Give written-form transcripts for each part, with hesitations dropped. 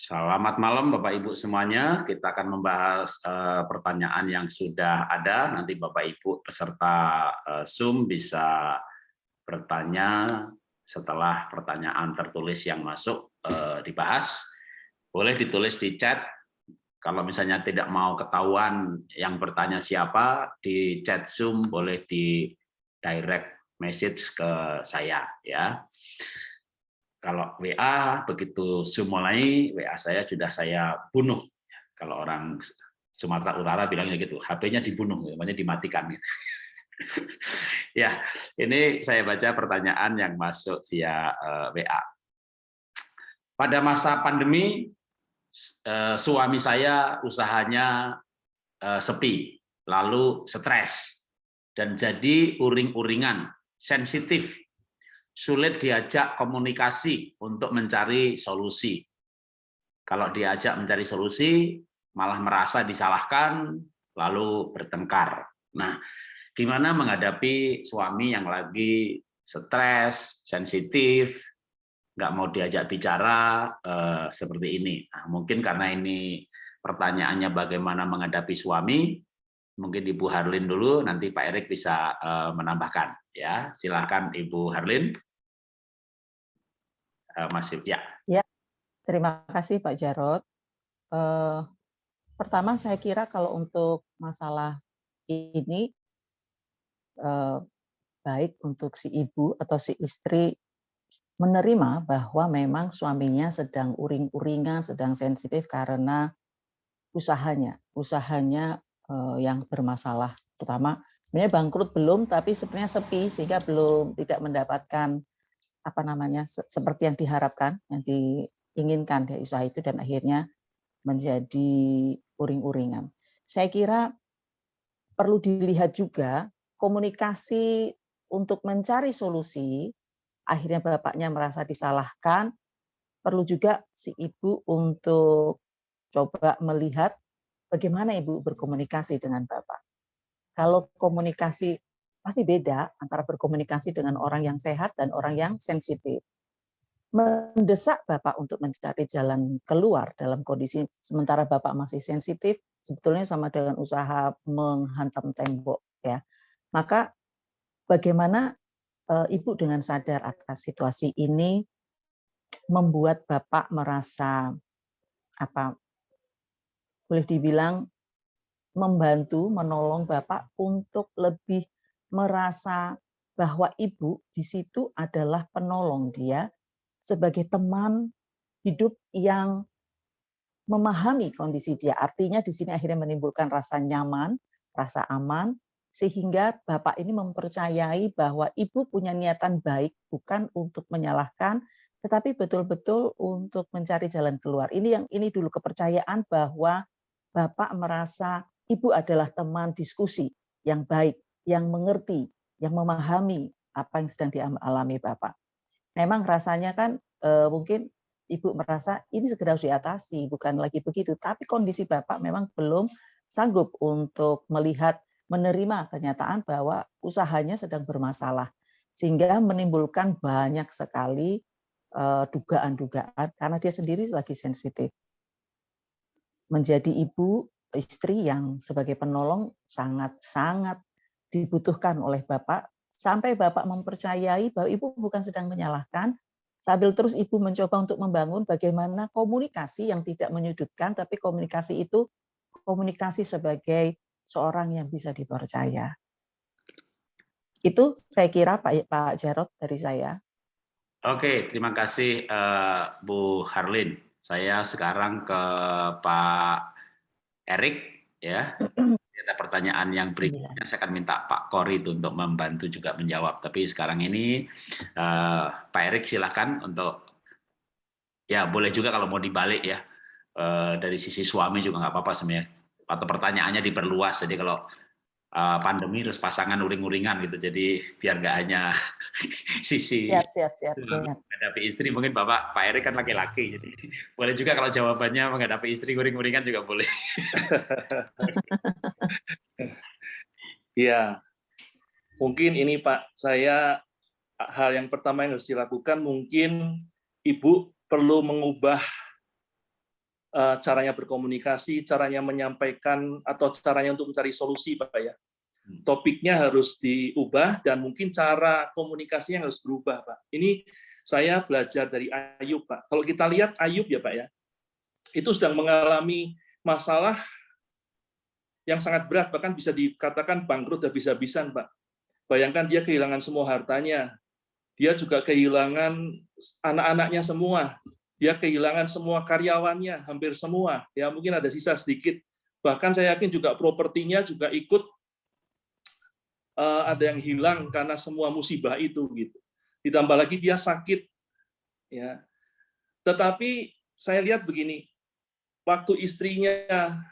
Selamat malam Bapak Ibu semuanya. Kita akan membahas pertanyaan yang sudah ada. Nanti Bapak Ibu peserta Zoom bisa bertanya setelah pertanyaan tertulis yang masuk dibahas. Boleh ditulis di chat. Kalau misalnya tidak mau ketahuan yang bertanya siapa, di chat Zoom boleh di direct message ke saya ya. Kalau WA begitu Zoom mulai, WA saya sudah saya bunuh. Kalau orang Sumatera Utara bilangnya gitu, HP-nya dibunuh, namanya dimatikan. Gitu. Ya, ini saya baca pertanyaan yang masuk via WA. Pada masa pandemi, suami saya usahanya sepi, lalu stres, dan jadi uring-uringan, sensitif, sulit diajak komunikasi untuk mencari solusi. Kalau diajak mencari solusi, malah merasa disalahkan, lalu bertengkar. Nah, gimana menghadapi suami yang lagi stres, sensitif, nggak mau diajak bicara seperti ini? Nah, mungkin karena ini pertanyaannya bagaimana menghadapi suami, mungkin Ibu Harlin dulu, nanti Pak Erik bisa menambahkan. Ya, silakan Ibu Harlin. Masih ya. Ya, terima kasih Pak Jarod. Pertama saya kira kalau untuk masalah ini baik untuk si ibu atau si istri menerima bahwa memang suaminya sedang uring-uringan, sedang sensitif karena usahanya yang bermasalah. Terutama sebenarnya bangkrut belum, tapi sebenarnya sepi sehingga belum tidak mendapatkan seperti yang diharapkan, yang diinginkan dari usaha itu dan akhirnya menjadi uring-uringan. Saya kira perlu dilihat juga komunikasi untuk mencari solusi, akhirnya bapaknya merasa disalahkan, perlu juga si ibu untuk coba melihat bagaimana ibu berkomunikasi dengan bapak. Kalau komunikasi pasti beda antara berkomunikasi dengan orang yang sehat dan orang yang sensitif. Mendesak Bapak untuk mencari jalan keluar dalam kondisi sementara Bapak masih sensitif, sebetulnya sama dengan usaha menghantam tembok ya. Maka bagaimana Ibu dengan sadar atas situasi ini membuat Bapak merasa boleh dibilang membantu, menolong Bapak untuk lebih merasa bahwa Ibu di situ adalah penolong dia sebagai teman hidup yang memahami kondisi dia. Artinya di sini akhirnya menimbulkan rasa nyaman, rasa aman, sehingga Bapak ini mempercayai bahwa Ibu punya niatan baik, bukan untuk menyalahkan, tetapi betul-betul untuk mencari jalan keluar. Ini dulu kepercayaan bahwa Bapak merasa Ibu adalah teman diskusi yang baik, yang mengerti, yang memahami apa yang sedang dialami Bapak. Memang rasanya kan mungkin Ibu merasa ini segera harus diatasi, bukan lagi begitu. Tapi kondisi Bapak memang belum sanggup untuk melihat, menerima kenyataan bahwa usahanya sedang bermasalah. Sehingga menimbulkan banyak sekali dugaan-dugaan karena dia sendiri lagi sensitif. Menjadi ibu, istri yang sebagai penolong sangat-sangat dibutuhkan oleh Bapak, sampai Bapak mempercayai bahwa Ibu bukan sedang menyalahkan, sambil terus Ibu mencoba untuk membangun bagaimana komunikasi yang tidak menyudutkan, tapi komunikasi itu komunikasi sebagai seorang yang bisa dipercaya. Itu saya kira Pak Jarod dari saya. Oke, terima kasih Bu Harlin. Saya sekarang ke Pak Erik ya. Ada pertanyaan yang berikutnya saya akan minta Pak Kori untuk membantu juga menjawab. Tapi sekarang ini Pak Erik silakan untuk ya boleh juga kalau mau dibalik ya dari sisi suami juga nggak apa-apa sebenarnya. Atau pertanyaannya diperluas. Jadi kalau pandemi terus pasangan uring-uringan gitu. Jadi biar nggak hanya sisi Siap. menghadapi istri, mungkin Pak Erik kan laki-laki, jadi boleh juga kalau jawabannya menghadapi istri uring-uringan juga boleh. Ya, mungkin ini Pak, hal yang pertama yang harus dilakukan mungkin Ibu perlu mengubah caranya berkomunikasi, caranya menyampaikan, atau caranya untuk mencari solusi, Pak ya. Topiknya harus diubah dan mungkin cara komunikasinya harus berubah, Pak. Ini saya belajar dari Ayub, Pak. Kalau kita lihat Ayub ya, Pak ya, itu sedang mengalami masalah yang sangat berat, bahkan bisa dikatakan bangkrut habis-habisan, Pak. Bayangkan dia kehilangan semua hartanya, dia juga kehilangan anak-anaknya semua, dia kehilangan semua karyawannya, hampir semua, ya mungkin ada sisa sedikit. Bahkan saya yakin juga propertinya juga ikut ada yang hilang karena semua musibah itu gitu. Ditambah lagi dia sakit, ya. Tetapi saya lihat begini, waktu istrinya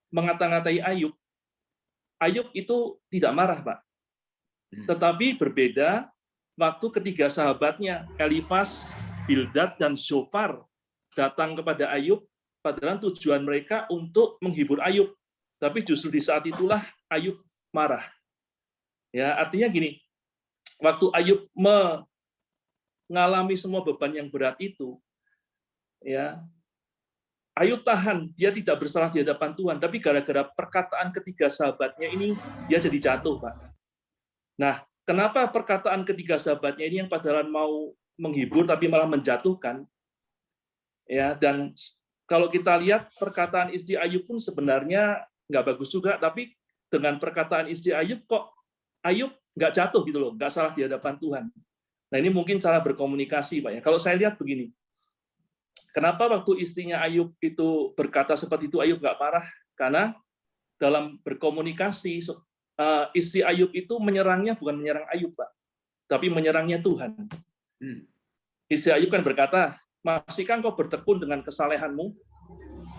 mengata-ngatai Ayub, Ayub itu tidak marah, Pak. Tetapi berbeda waktu ketiga sahabatnya, Elifas, Bildad, dan Zofar datang kepada Ayub, padahal tujuan mereka untuk menghibur Ayub. Tapi justru di saat itulah Ayub marah. Ya, artinya gini, waktu Ayub mengalami semua beban yang berat itu, ya, Ayub tahan, dia tidak bersalah di hadapan Tuhan, tapi gara-gara perkataan ketiga sahabatnya ini, dia jadi jatuh, Pak. Nah, kenapa perkataan ketiga sahabatnya ini yang padahal mau menghibur tapi malah menjatuhkan? Ya, dan kalau kita lihat perkataan istri Ayub pun sebenarnya nggak bagus juga, tapi dengan perkataan istri Ayub kok Ayub nggak jatuh gitu loh, nggak salah di hadapan Tuhan. Nah, ini mungkin cara berkomunikasi, Pak ya. Kalau saya lihat begini, kenapa waktu istrinya Ayub itu berkata seperti itu Ayub nggak marah? Karena dalam berkomunikasi istri Ayub itu menyerangnya bukan menyerang Ayub, Pak, tapi menyerangnya Tuhan. Istri Ayub kan berkata, masihkah kau bertekun dengan kesalehanmu?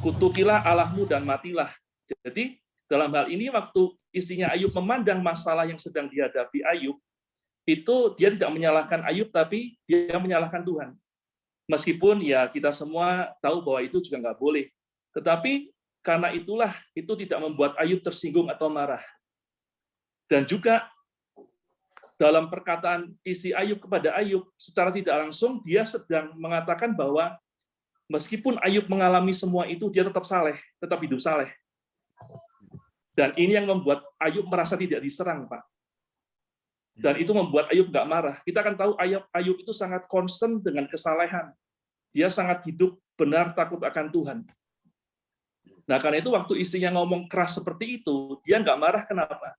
Kutukilah Allahmu dan matilah. Jadi dalam hal ini waktu istrinya Ayub memandang masalah yang sedang dihadapi Ayub, itu dia tidak menyalahkan Ayub, tapi dia menyalahkan Tuhan. Meskipun ya kita semua tahu bahwa itu juga nggak boleh. Tetapi karena itulah, itu tidak membuat Ayub tersinggung atau marah. Dan juga dalam perkataan istri Ayub kepada Ayub, secara tidak langsung dia sedang mengatakan bahwa meskipun Ayub mengalami semua itu, dia tetap saleh, tetap hidup saleh. Dan ini yang membuat Ayub merasa tidak diserang, Pak. Dan itu membuat Ayub nggak marah. Kita akan tahu Ayub itu sangat concern dengan kesalehan. Dia sangat hidup benar takut akan Tuhan. Nah, karena itu waktu istrinya ngomong keras seperti itu, dia nggak marah. Kenapa?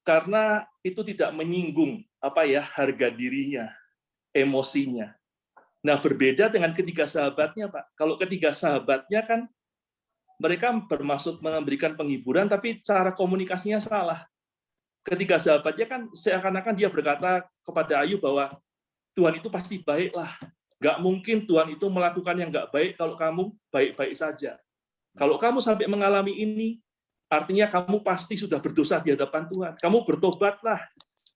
Karena itu tidak menyinggung harga dirinya, emosinya. Nah, berbeda dengan ketiga sahabatnya, Pak. Kalau ketiga sahabatnya kan mereka bermaksud memberikan penghiburan, tapi cara komunikasinya salah. Ketiga sahabatnya kan seakan-akan dia berkata kepada Ayub bahwa Tuhan itu pasti baiklah. Nggak mungkin Tuhan itu melakukan yang nggak baik kalau kamu baik-baik saja. Kalau kamu sampai mengalami ini, artinya kamu pasti sudah berdosa di hadapan Tuhan. Kamu bertobatlah.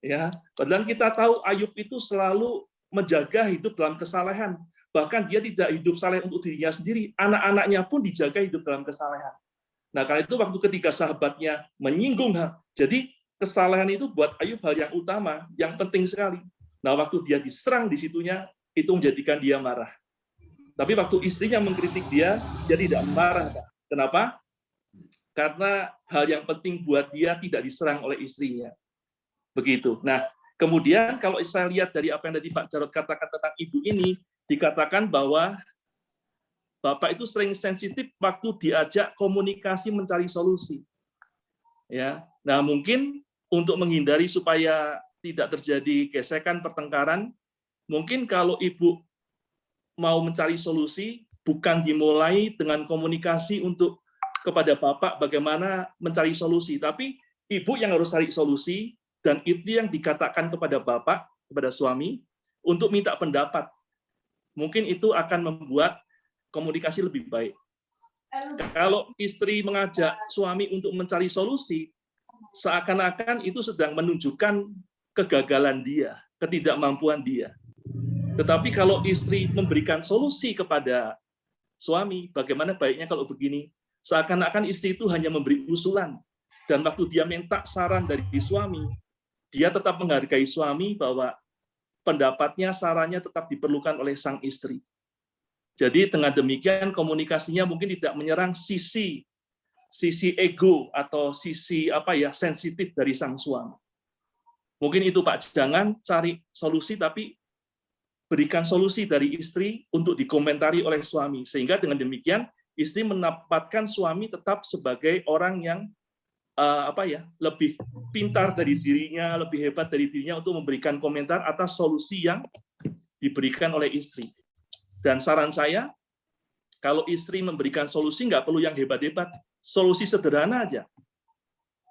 Ya, padahal kita tahu Ayub itu selalu menjaga hidup dalam kesalehan. Bahkan dia tidak hidup saleh untuk dirinya sendiri, anak-anaknya pun dijaga hidup dalam kesalehan. Nah, karena itu waktu ketiga sahabatnya menyinggung, jadi kesalehan itu buat Ayub hal yang utama, yang penting sekali. Nah, waktu dia diserang di situnya, itu menjadikan dia marah. Tapi waktu istrinya mengkritik dia tidak marah. Kenapa? Karena hal yang penting buat dia tidak diserang oleh istrinya. Begitu. Nah, kemudian kalau saya lihat dari apa yang tadi Pak Jarod katakan tentang ibu ini, dikatakan bahwa Bapak itu sering sensitif waktu diajak komunikasi mencari solusi. Ya. Nah, mungkin untuk menghindari supaya tidak terjadi gesekan pertengkaran, mungkin kalau ibu mau mencari solusi, bukan dimulai dengan komunikasi untuk kepada Bapak bagaimana mencari solusi, tapi ibu yang harus cari solusi, dan itu yang dikatakan kepada Bapak, kepada suami, untuk minta pendapat. Mungkin itu akan membuat komunikasi lebih baik. Kalau istri mengajak suami untuk mencari solusi, seakan-akan itu sedang menunjukkan kegagalan dia, ketidakmampuan dia. Tetapi kalau istri memberikan solusi kepada suami, bagaimana baiknya kalau begini, seakan-akan istri itu hanya memberi usulan, dan waktu dia minta saran dari suami, dia tetap menghargai suami bahwa pendapatnya, sarannya tetap diperlukan oleh sang istri. Jadi dengan demikian komunikasinya mungkin tidak menyerang sisi ego atau sisi sensitif dari sang suami. Mungkin itu Pak, jangan cari solusi tapi berikan solusi dari istri untuk dikomentari oleh suami, sehingga dengan demikian istri menempatkan suami tetap sebagai orang yang lebih pintar dari dirinya, lebih hebat dari dirinya untuk memberikan komentar atas solusi yang diberikan oleh istri. Dan saran saya, kalau istri memberikan solusi nggak perlu yang hebat-hebat, solusi sederhana aja.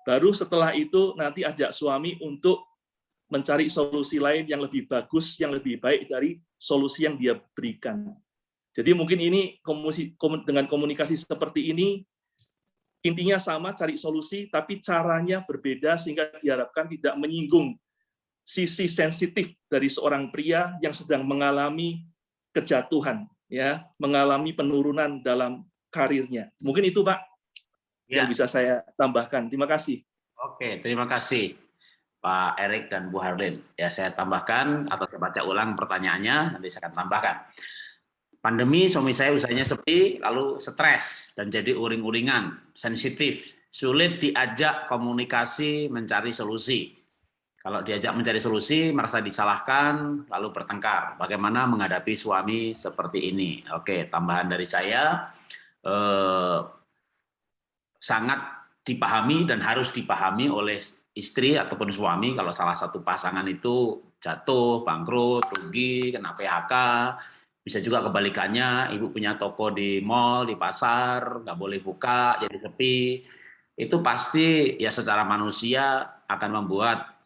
Baru setelah itu nanti ajak suami untuk mencari solusi lain yang lebih bagus, yang lebih baik dari solusi yang dia berikan. Jadi mungkin ini dengan komunikasi seperti ini, intinya sama, cari solusi, tapi caranya berbeda sehingga diharapkan tidak menyinggung sisi sensitif dari seorang pria yang sedang mengalami kejatuhan, ya, mengalami penurunan dalam karirnya. Mungkin itu Pak yang bisa saya tambahkan. Terima kasih. Oke, terima kasih Pak Erik dan Bu Harlin. Ya, saya tambahkan atau saya baca ulang pertanyaannya, nanti saya akan tambahkan. Pandemi, suami saya usahanya sepi, lalu stres dan jadi uring-uringan, sensitif, sulit diajak komunikasi, mencari solusi. Kalau diajak mencari solusi, merasa disalahkan, lalu bertengkar. Bagaimana menghadapi suami seperti ini? Oke, tambahan dari saya, sangat dipahami dan harus dipahami oleh istri ataupun suami kalau salah satu pasangan itu jatuh, bangkrut, rugi, kena PHK. Bisa juga kebalikannya, ibu punya toko di mall, di pasar, nggak boleh buka, jadi sepi. Itu pasti ya secara manusia akan membuat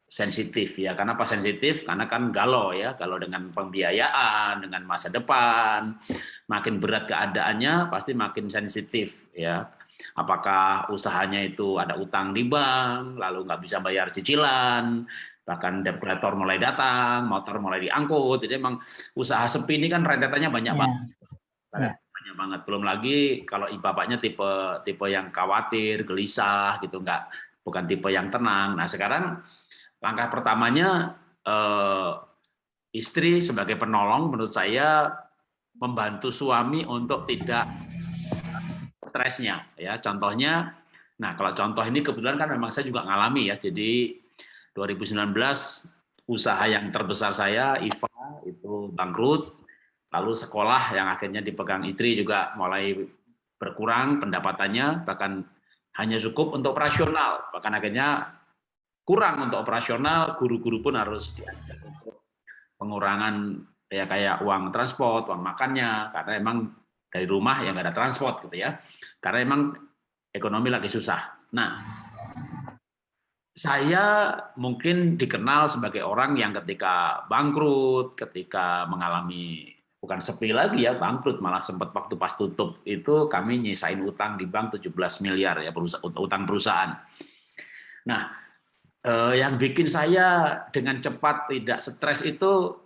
sensitif ya. Kenapa sensitif? Karena kan galau ya, galau dengan pembiayaan, dengan masa depan. Makin berat keadaannya pasti makin sensitif ya. Apakah usahanya itu ada utang di bank, lalu nggak bisa bayar cicilan, bahkan debt collector mulai datang, motor mulai diangkut. Jadi emang usaha sepi ini kan rentetannya banyak banget. Banyak banget. Belum lagi kalau bapaknya tipe yang khawatir, gelisah gitu, bukan tipe yang tenang. Nah, sekarang langkah pertamanya istri sebagai penolong menurut saya membantu suami untuk tidak stresnya ya. Contohnya, nah kalau contoh ini kebetulan kan memang saya juga ngalami ya. Jadi 2019 usaha yang terbesar saya, IFA, itu bangkrut. Lalu sekolah yang akhirnya dipegang istri juga mulai berkurang pendapatannya, bahkan hanya cukup untuk operasional. Bahkan akhirnya kurang untuk operasional, guru-guru pun harus diajak untuk pengurangan ya kayak uang transport, uang makannya, karena emang dari rumah ya nggak ada transport gitu ya. Karena emang ekonomi lagi susah. Nah, saya mungkin dikenal sebagai orang yang ketika bangkrut, ketika mengalami bukan sepi lagi ya, bangkrut, malah sempat waktu pas tutup itu kami nyisain utang di bank 17 miliar ya, utang perusahaan. Nah, yang bikin saya dengan cepat tidak stres itu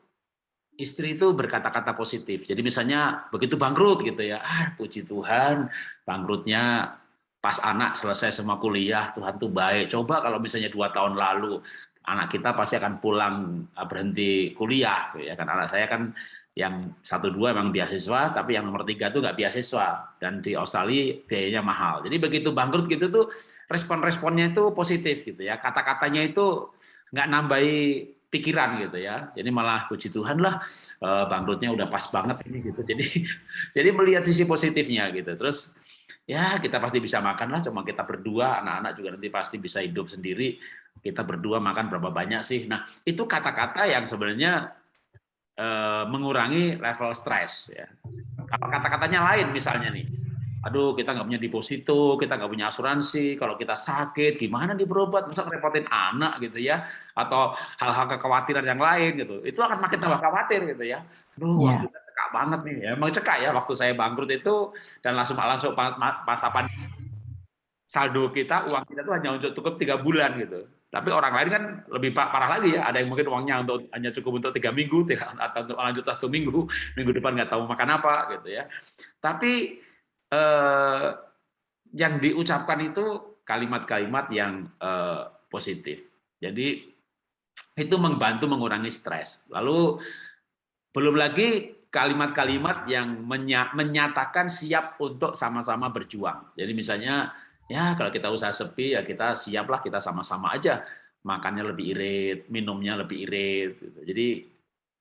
istri itu berkata-kata positif. Jadi misalnya begitu bangkrut gitu ya, puji Tuhan bangkrutnya pas anak selesai semua kuliah, Tuhan tuh baik. Coba kalau misalnya 2 tahun lalu anak kita pasti akan pulang berhenti kuliah, ya kan. Anak saya kan yang 1-2 emang beasiswa, tapi yang nomor 3 tuh nggak beasiswa dan di Australia biayanya mahal. Jadi begitu bangkrut gitu tuh respon-responnya itu positif gitu ya. Kata-katanya itu nggak nambahi pikiran gitu ya. Jadi malah puji Tuhan lah bangkrutnya udah pas banget ini gitu. Jadi melihat sisi positifnya gitu. Terus ya kita pasti bisa makan lah, cuma kita berdua, anak-anak juga nanti pasti bisa hidup sendiri. Kita berdua makan berapa banyak sih? Nah, itu kata-kata yang sebenarnya mengurangi level stres ya. Kalau kata-katanya lain misalnya nih, aduh kita nggak punya deposito, kita nggak punya asuransi, kalau kita sakit gimana nih berobat, masa ngerepotin anak gitu ya, atau hal-hal kekhawatiran yang lain gitu, itu akan makin tambah khawatir gitu ya. Aduh, kita cekak banget nih, ya, emang cekak ya waktu saya bangkrut itu, dan langsung pasapan saldo kita, uang kita tuh hanya untuk cukup 3 bulan gitu. Tapi orang lain kan lebih parah lagi ya, ada yang mungkin uangnya hanya cukup untuk 3 minggu, atau untuk lanjut 1 minggu, minggu depan nggak tahu makan apa gitu ya. Tapi yang diucapkan itu kalimat-kalimat yang positif. Jadi itu membantu mengurangi stres. Lalu belum lagi kalimat-kalimat yang menyatakan siap untuk sama-sama berjuang. Jadi misalnya, ya kalau kita usaha sepi, ya kita siaplah, kita sama-sama aja makannya lebih irit, minumnya lebih irit. Gitu. Jadi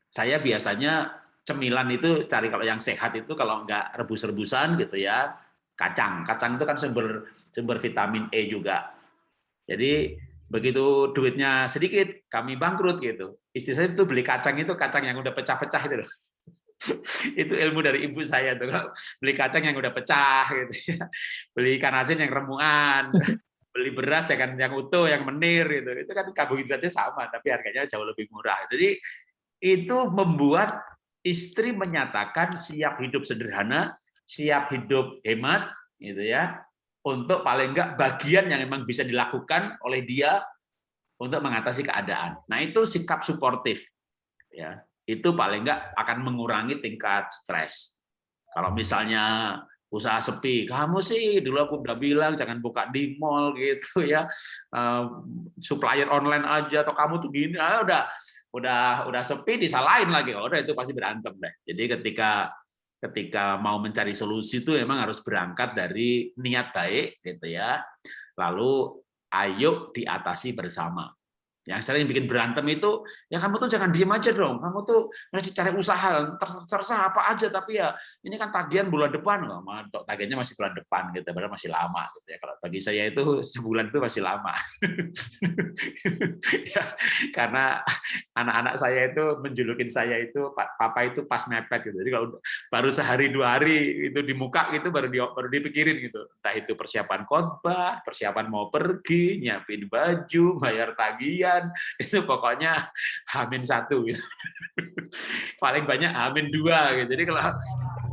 saya biasanya cemilan itu cari kalau yang sehat itu kalau nggak rebus-rebusan gitu ya, kacang. Kacang itu kan sumber vitamin E juga. Jadi begitu duitnya sedikit, kami bangkrut gitu. Istri saya itu beli kacang itu kacang yang udah pecah-pecah itu loh. Itu ilmu dari ibu saya tuh. Beli kacang yang udah pecah gitu ya. Beli ikan asin yang remuan, beli beras ya kan yang utuh, yang menir gitu. Itu kan karbohidratnya sama tapi harganya jauh lebih murah. Jadi itu membuat istri menyatakan siap hidup sederhana, siap hidup hemat gitu ya. Untuk paling enggak bagian yang memang bisa dilakukan oleh dia untuk mengatasi keadaan. Nah, itu sikap suportif ya. Itu paling enggak akan mengurangi tingkat stres. Kalau misalnya usaha sepi, kamu sih dulu aku udah bilang jangan buka di mall gitu ya. Supplier online aja atau kamu tuh gini, udah sepi disalahin lagi. Udah itu pasti berantem deh. Jadi ketika mau mencari solusi itu memang harus berangkat dari niat baik gitu ya. Lalu ayo diatasi bersama. Yang sering bikin berantem itu, ya kamu tuh jangan diem aja dong, kamu tuh mesti cari usaha, terserah apa aja, tapi ya ini kan tagihan bulan depan, loh, tagihannya masih bulan depan, gitu, padahal masih lama. Gitu ya. Kalau bagi saya itu sebulan itu masih lama. Ya, karena anak-anak saya itu menjulukin saya itu, papa itu pas mepet, gitu. Jadi kalau baru sehari 2 hari itu di muka gitu, baru dipikirin gitu. Entah itu persiapan khotbah, persiapan mau pergi, nyiapin baju, bayar tagihan, itu pokoknya H-1 gitu. Paling banyak H-2 gitu. Jadi kalau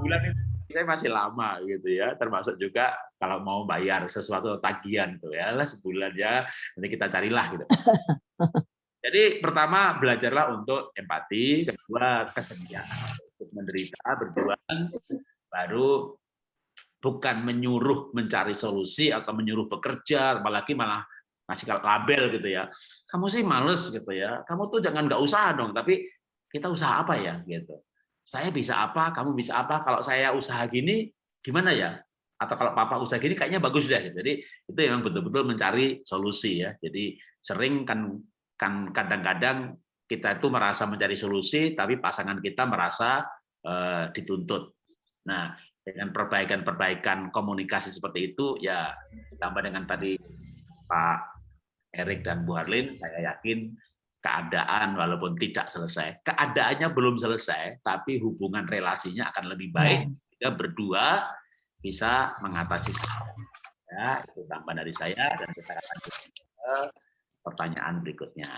bulan itu saya masih lama gitu ya, termasuk juga kalau mau bayar sesuatu tagihan tuh ya lah sebulan ya, nanti kita carilah gitu. Jadi pertama belajarlah untuk empati, kedua kesediaan untuk menderita, berjuang, baru bukan menyuruh mencari solusi atau menyuruh bekerja, apalagi malah ngasih label gitu ya. Kamu sih males gitu ya. Kamu tuh jangan nggak usaha dong, tapi kita usaha apa ya gitu. Saya bisa apa, kamu bisa apa. Kalau saya usaha gini gimana ya? Atau kalau papa usaha gini kayaknya bagus deh. Jadi itu memang betul-betul mencari solusi ya. Jadi sering kan kadang-kadang kita itu merasa mencari solusi, tapi pasangan kita merasa dituntut. Nah, dengan perbaikan komunikasi seperti itu, ya ditambah dengan tadi Pak Erik dan Bu Harlin, saya yakin keadaan walaupun tidak selesai, keadaannya belum selesai, tapi hubungan relasinya akan lebih baik jika berdua bisa mengatasi. Ya, itu tambahan dari saya dan kita akan lanjut ke pertanyaan berikutnya.